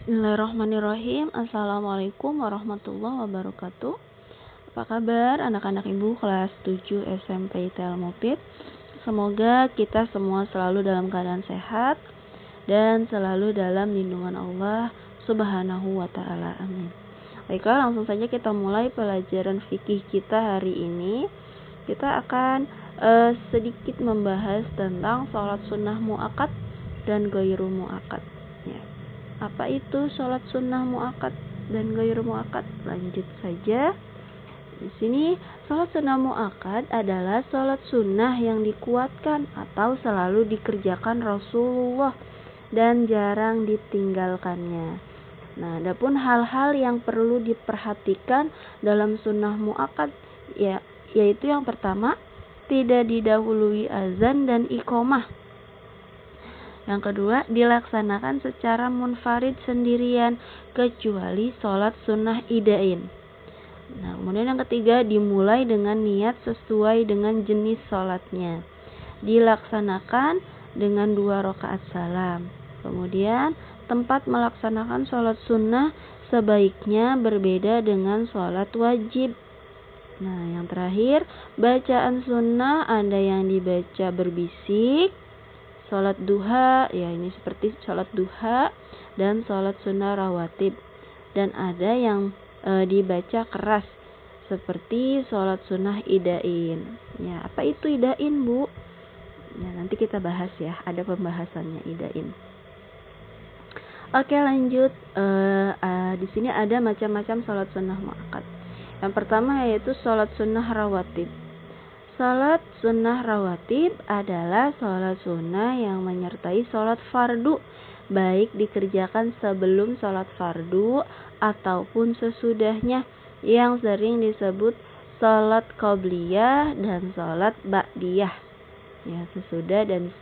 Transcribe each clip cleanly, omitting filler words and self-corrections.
Bismillahirrahmanirrahim. Assalamualaikum warahmatullahi wabarakatuh. Apa kabar anak-anak ibu kelas 7 SMP ITL Mupid? Semoga kita semua selalu dalam keadaan sehat dan selalu dalam lindungan Allah Subhanahu wa ta'ala. Amin. Baiklah, langsung saja kita mulai pelajaran fikih kita hari ini. Kita akan sedikit membahas tentang sholat sunnah mu'akkad dan ghairu mu'akkad. Ya. Apa itu sholat sunnah mu'akkad dan ghairu mu'akkad? Lanjut saja. Di sini sholat sunnah mu'akkad adalah sholat sunnah yang dikuatkan atau selalu dikerjakan Rasulullah dan jarang ditinggalkannya. Nah, adapun hal-hal yang perlu diperhatikan dalam sunnah mu'akkad yaitu yang pertama, tidak didahului azan dan iqomah. Yang kedua, dilaksanakan secara munfarid sendirian kecuali sholat sunnah idain. Nah, kemudian yang ketiga, dimulai dengan niat sesuai dengan jenis sholatnya. Dilaksanakan dengan 2 rakaat salam. Kemudian, tempat melaksanakan sholat sunnah sebaiknya berbeda dengan sholat wajib. Nah, yang terakhir, bacaan sunnah ada yang dibaca berbisik, sholat duha, ya ini seperti sholat duha dan sholat sunnah rawatib. Dan ada yang dibaca keras seperti sholat sunnah idain. Ya, apa itu idain, Bu? Ya, nanti kita bahas ya, ada pembahasannya idain. Oke, lanjut. Di sini ada macam-macam sholat sunnah mu'akkad. Yang pertama yaitu sholat sunnah rawatib. Salat sunnah rawatib adalah salat sunnah yang menyertai salat fardu, baik dikerjakan sebelum salat fardu ataupun sesudahnya, yang sering disebut salat qobliyah dan salat ba'diyah. Ya, sesudah dan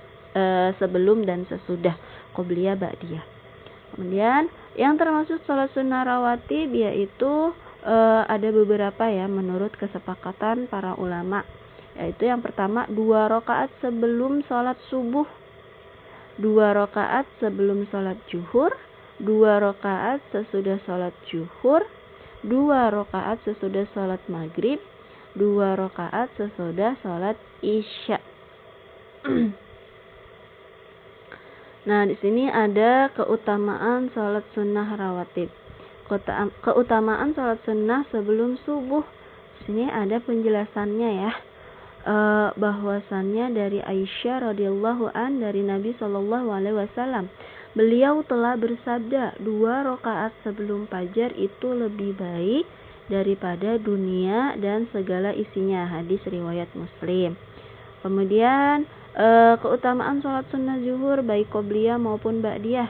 sebelum dan sesudah, qobliyah ba'diyah. Kemudian yang termasuk salat sunnah rawatib yaitu ada beberapa ya menurut kesepakatan para ulama. Yaitu yang pertama 2 rakaat sebelum sholat subuh, 2 rakaat sebelum sholat zuhur, 2 rakaat sesudah sholat zuhur, 2 rakaat sesudah sholat maghrib, 2 rakaat sesudah sholat isya. Nah, di sini ada keutamaan sholat sunnah rawatib. Keutamaan sholat sunnah sebelum subuh. Di sini ada penjelasannya ya. Bahwasannya dari Aisyah radhiyallahu an dari Nabi Shallallahu alaihi wasallam, beliau telah bersabda, 2 rakaat sebelum fajar itu lebih baik daripada dunia dan segala isinya. Hadis riwayat Muslim. Kemudian keutamaan sholat sunnah zuhur baik qobliyah maupun ba'diyah,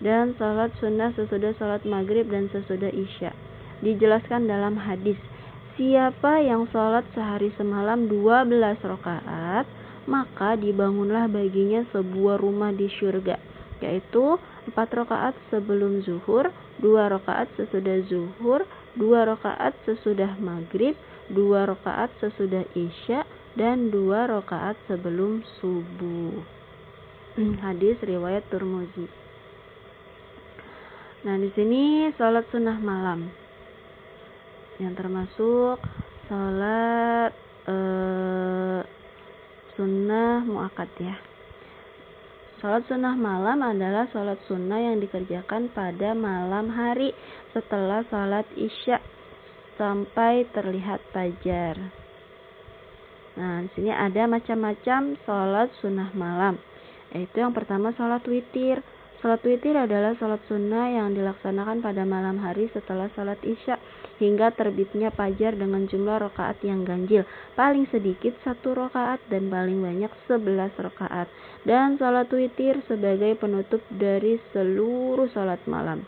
dan sholat sunnah sesudah sholat maghrib dan sesudah isya. Dijelaskan dalam hadis, siapa yang sholat sehari semalam 12 rakaat, maka dibangunlah baginya sebuah rumah di syurga, yaitu 4 rakaat sebelum zuhur, 2 rakaat sesudah zuhur, 2 rakaat sesudah maghrib, 2 rakaat sesudah isya, dan 2 rakaat sebelum subuh. Hadis riwayat Tirmidzi. Nah, di sini sholat sunnah malam yang termasuk sholat sunnah mu'akkad ya. Sholat sunnah malam adalah sholat sunnah yang dikerjakan pada malam hari setelah sholat isya sampai terlihat fajar. Nah, di sini ada macam-macam sholat sunnah malam. Yaitu yang pertama sholat witir. Sholat witir adalah sholat sunnah yang dilaksanakan pada malam hari setelah sholat isya hingga terbitnya fajar dengan jumlah rakaat yang ganjil, paling sedikit 1 rakaat dan paling banyak 11 rakaat. Dan sholat witir sebagai penutup dari seluruh sholat malam.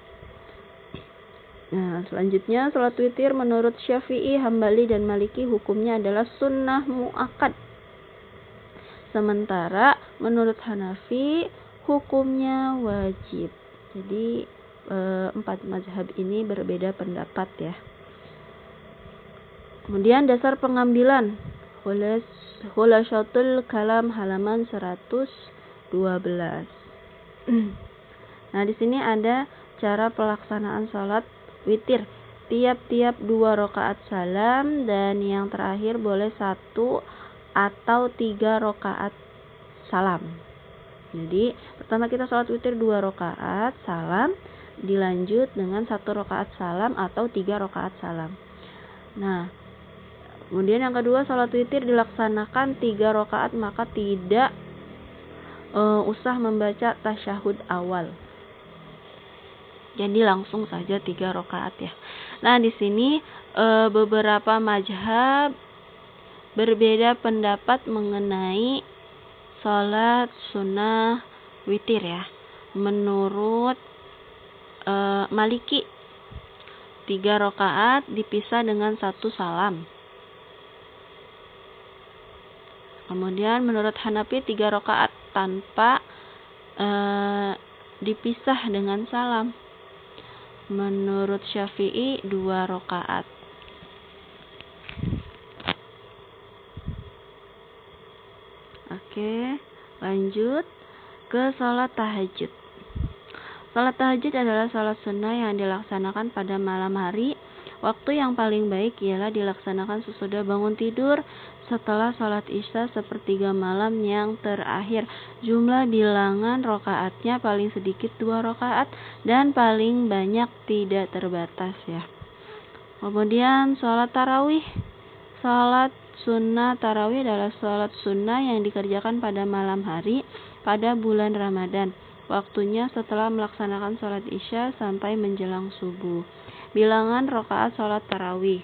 Nah, selanjutnya sholat witir menurut Syafi'i, Hambali, dan Maliki hukumnya adalah sunnah mu'akkad. Sementara menurut Hanafi hukumnya wajib. Jadi 4 mazhab ini berbeda pendapat ya. Kemudian dasar pengambilan Khulasatul Kalam halaman 112. Nah, di sini ada cara pelaksanaan sholat witir. Tiap-tiap 2 rakaat salam, dan yang terakhir boleh 1 atau 3 rakaat salam. Jadi pertama kita sholat witir 2 rakaat salam, dilanjut dengan 1 rakaat salam atau 3 rakaat salam. Nah, kemudian yang kedua, sholat witir dilaksanakan 3 rakaat, maka tidak usah membaca tasyahud awal. Jadi langsung saja 3 rakaat ya. Nah, di sini beberapa mazhab berbeda pendapat mengenai sholat sunnah witir ya. Menurut Maliki, 3 rakaat dipisah dengan 1 salam. Kemudian menurut Hanafi 3 rakaat tanpa dipisah dengan salam. Menurut Syafi'i 2 rakaat. Oke, lanjut ke sholat tahajud. Sholat tahajud adalah sholat sunnah yang dilaksanakan pada malam hari. Waktu yang paling baik ialah dilaksanakan sesudah bangun tidur setelah sholat isya sepertiga malam yang terakhir. Jumlah bilangan rakaatnya paling sedikit 2 rakaat dan paling banyak tidak terbatas ya. Kemudian sholat tarawih. Sholat sunnah tarawih adalah sholat sunnah yang dikerjakan pada malam hari pada bulan Ramadan. Waktunya setelah melaksanakan sholat isya sampai menjelang subuh. Bilangan rakaat sholat tarawih.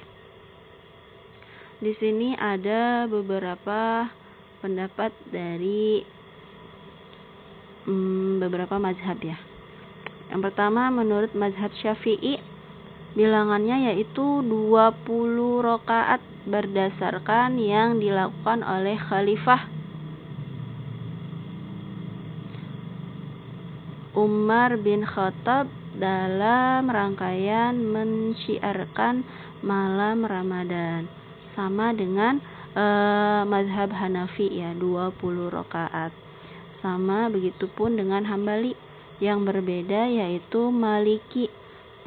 Di sini ada beberapa pendapat dari beberapa mazhab ya. Yang pertama, menurut mazhab Syafi'i, bilangannya yaitu 20 rakaat berdasarkan yang dilakukan oleh Khalifah Umar bin Khattab dalam rangkaian mensyiarkan malam Ramadan. Sama dengan mazhab Hanafi ya, 20 rakaat. Sama begitupun dengan Hambali. Yang berbeda yaitu Maliki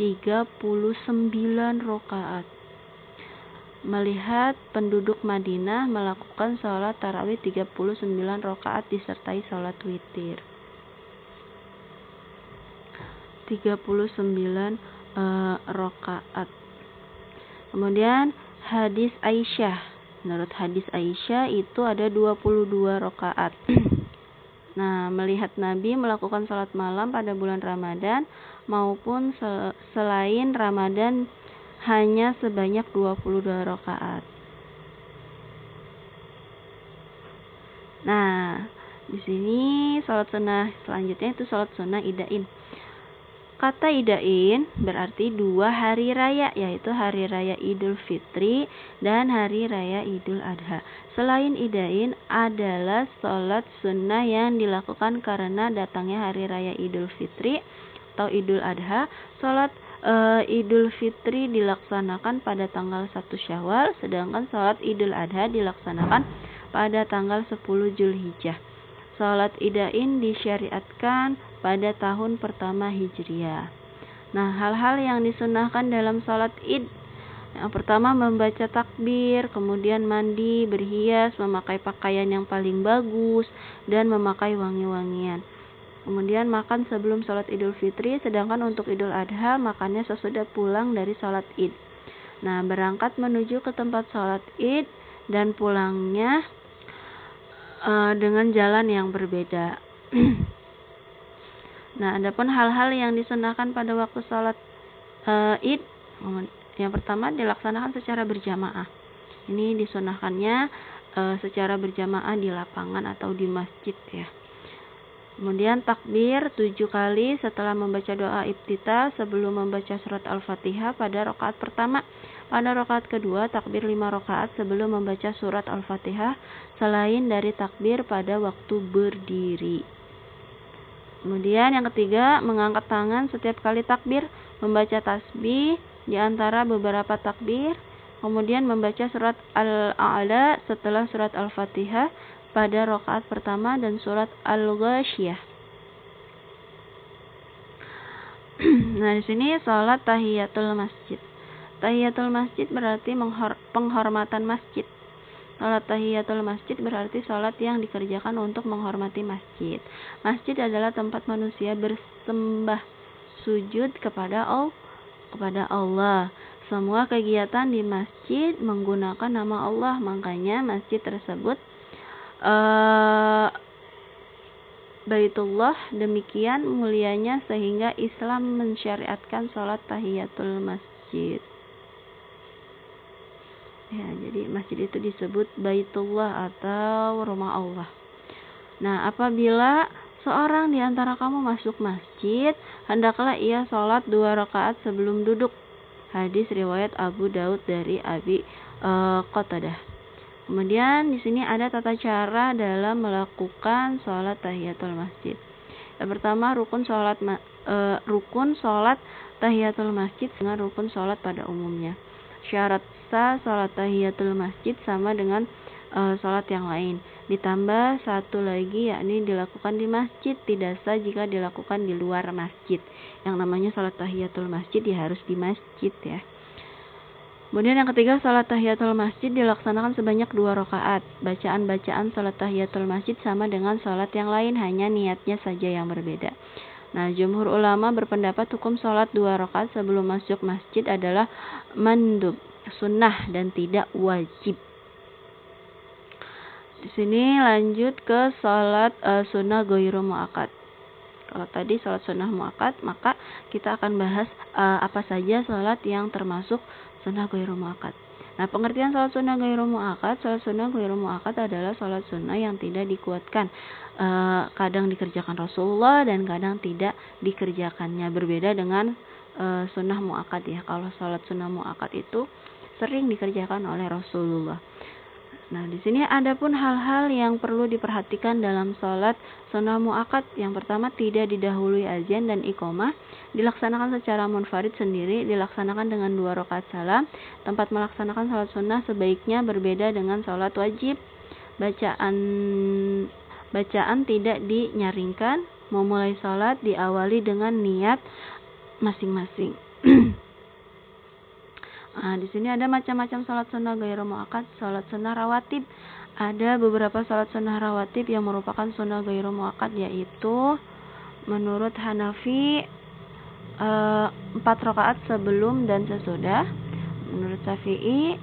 39 rakaat. Melihat penduduk Madinah melakukan sholat tarawih 39 rakaat disertai sholat witir. 39 rakaat. Kemudian hadis Aisyah. Menurut hadis Aisyah itu ada 22 rakaat. Nah, melihat Nabi melakukan sholat malam pada bulan Ramadan maupun selain Ramadan hanya sebanyak 22 rakaat. Nah, di sini sholat sunnah selanjutnya itu sholat sunnah idain. Kata idain berarti 2 hari raya, yaitu hari raya Idul Fitri dan hari raya Idul Adha. Selain idain adalah sholat sunnah yang dilakukan karena datangnya hari raya Idul Fitri atau Idul Adha. Sholat Idul Fitri dilaksanakan pada tanggal 1 Syawal, sedangkan sholat Idul Adha dilaksanakan pada tanggal 10 Zulhijjah. Sholat idain disyariatkan pada tahun pertama Hijriah. Nah, hal-hal yang disunahkan dalam sholat id. Yang pertama, membaca takbir, kemudian mandi, berhias, memakai pakaian yang paling bagus, dan memakai wangi-wangian. Kemudian makan sebelum sholat Idul Fitri, sedangkan untuk Idul Adha makannya sesudah pulang dari sholat id. Nah, berangkat menuju ke tempat sholat id dan pulangnya dengan jalan yang berbeda. Nah, adapun hal-hal yang disunahkan pada waktu sholat id, yang pertama dilaksanakan secara berjamaah. Ini disunahkannya secara berjamaah di lapangan atau di masjid ya. Kemudian takbir 7 kali setelah membaca doa iftitah sebelum membaca surat Al-Fatihah pada rakaat pertama. Pada rakaat kedua takbir 5 rakaat sebelum membaca surat Al-Fatihah selain dari takbir pada waktu berdiri. Kemudian yang ketiga, mengangkat tangan setiap kali takbir, membaca tasbih di antara beberapa takbir, kemudian membaca surat Al-A'la setelah surat Al-Fatihah pada rakaat pertama dan surat Al-Ghasyiyah. Nah, di sini sholat tahiyatul masjid. Tahiyatul masjid berarti penghormatan masjid. Sholat tahiyatul masjid berarti sholat yang dikerjakan untuk menghormati masjid. Masjid adalah tempat manusia bersembah sujud kepada Allah. Semua kegiatan di masjid menggunakan nama Allah, makanya masjid tersebut Baitullah. Demikian mulianya sehingga Islam mensyariatkan sholat tahiyatul masjid. Ya, jadi masjid itu disebut Baitullah atau rumah Allah. Nah, apabila seorang di antara kamu masuk masjid, hendaklah ia sholat 2 rakaat sebelum duduk. Hadis riwayat Abu Daud dari Abi Qatadah. Kemudian di sini ada tata cara dalam melakukan sholat tahiyatul masjid. Yang pertama, rukun sholat tahiyatul masjid dengan rukun sholat pada umumnya. Syarat sah sholat tahiyatul masjid sama dengan sholat yang lain. Ditambah satu lagi, yakni dilakukan di masjid, tidak sah jika dilakukan di luar masjid. Yang namanya sholat tahiyatul masjid ya harus di masjid ya. Kemudian yang ketiga, sholat tahiyatul masjid dilaksanakan sebanyak 2 rakaat. Bacaan-bacaan sholat tahiyatul masjid sama dengan sholat yang lain, hanya niatnya saja yang berbeda. Nah, jumhur ulama berpendapat hukum sholat 2 rakaat sebelum masuk masjid adalah mandub, sunnah dan tidak wajib. Di sini lanjut ke sholat sunnah ghairu muakkad. Kalau tadi sholat sunnah muakkad, maka kita akan bahas apa saja sholat yang termasuk sunnah ghairu muakkad. Nah, pengertian sholat sunnah ghairu muakkad. Sholat sunnah ghairu muakkad adalah sholat sunnah yang tidak dikuatkan. Kadang dikerjakan Rasulullah dan kadang tidak dikerjakannya. Berbeda dengan sunnah muakkad ya. Kalau sholat sunnah muakkad itu sering dikerjakan oleh Rasulullah. Nah, di sini ada pun hal-hal yang perlu diperhatikan dalam sholat sunnah muakkad. Yang pertama, tidak didahului azan dan iqamah, dilaksanakan secara munfarid sendiri, dilaksanakan dengan 2 rakaat salam. Tempat melaksanakan sholat sunnah sebaiknya berbeda dengan sholat wajib. Bacaan tidak dinyaringkan. Memulai sholat diawali dengan niat masing-masing. Nah, di sini ada macam-macam sholat sunnah ghairu muakkad. Sholat sunnah rawatib. Ada beberapa sholat sunnah rawatib yang merupakan sunnah ghairu muakkad, yaitu menurut Hanafi 4 rakaat sebelum dan sesudah. Menurut Syafi'i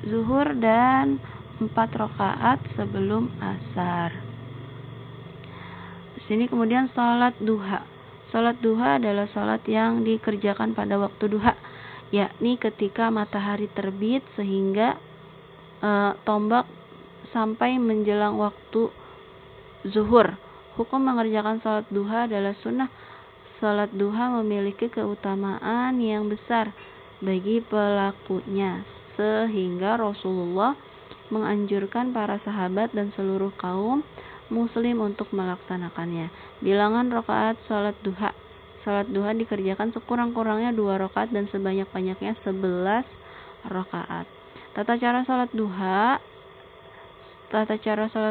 zuhur dan 4 rakaat sebelum asar. Di sini kemudian sholat duha. Sholat duha adalah sholat yang dikerjakan pada waktu duha, yakni ketika matahari terbit sehingga tombak sampai menjelang waktu zuhur. Hukum mengerjakan sholat duha adalah sunnah. Sholat duha memiliki keutamaan yang besar bagi pelakunya, sehingga Rasulullah menganjurkan para sahabat dan seluruh kaum muslim untuk melaksanakannya. Bilangan rakaat sholat duha. Sholat duha dikerjakan sekurang-kurangnya 2 rakaat dan sebanyak-banyaknya 11 rakaat. Tata cara sholat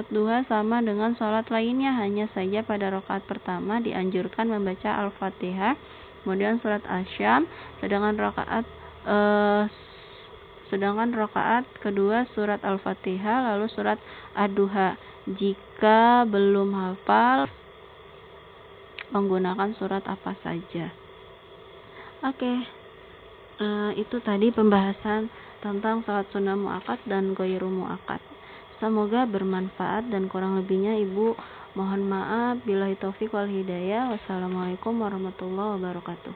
duha sama dengan sholat lainnya, hanya saja pada rakaat pertama dianjurkan membaca Al-Fatihah, kemudian surat Asy-Syam, sedangkan rakaat kedua surat Al-Fatihah, lalu surat Ad-Duha. Jika belum hafal, menggunakan surat apa saja. Itu tadi pembahasan tentang sholat sunnah muakkad dan ghairu muakkad. Semoga bermanfaat dan kurang lebihnya Ibu mohon maaf. Billahi taufik wal hidayah. Wassalamualaikum warahmatullahi wabarakatuh.